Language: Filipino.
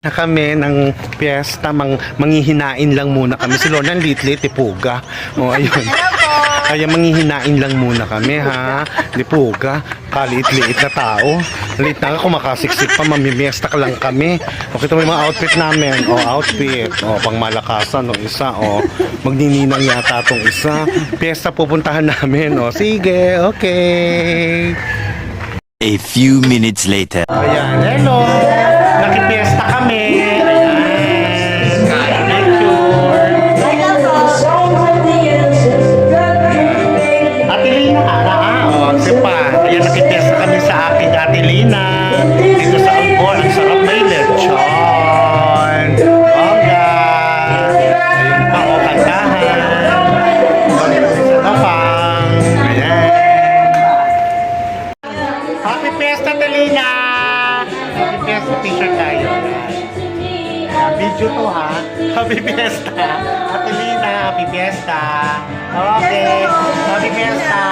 Na kami ng piyesta, manghihinain lang muna kami. Si Lorna, lit-lit, tipuga. O, ayun. Kaya manghihinain lang muna kami, ha? Lipuga, kaliit-liit na tao. Liit na ka, kumakasiksik pa, mamimiesta ka lang kami. O, kita mo yung mga outfit namin. O, outfit. O, pang malakasan, o, isa. O, magnininang yata tong isa. Piyesta pupuntahan namin. O, sige, okay. A few minutes later. Ayan, hello! Nakipiesta kami! Ayan! Picture! Atilina, o, sipa. Ayan, nakipiesta kami sa aking Atilina. Dito sa Angkor, ang sarap may lechon. Bongga! Ayun pa, o, kantahan. Dito sa Dapang. Ayan. Happy Fiesta, Talina! Happy Fiesta, t-shirt tayo. Video to, ha? Happy Fiesta! Atelina, Happy Fiesta! Okay, Happy Fiesta!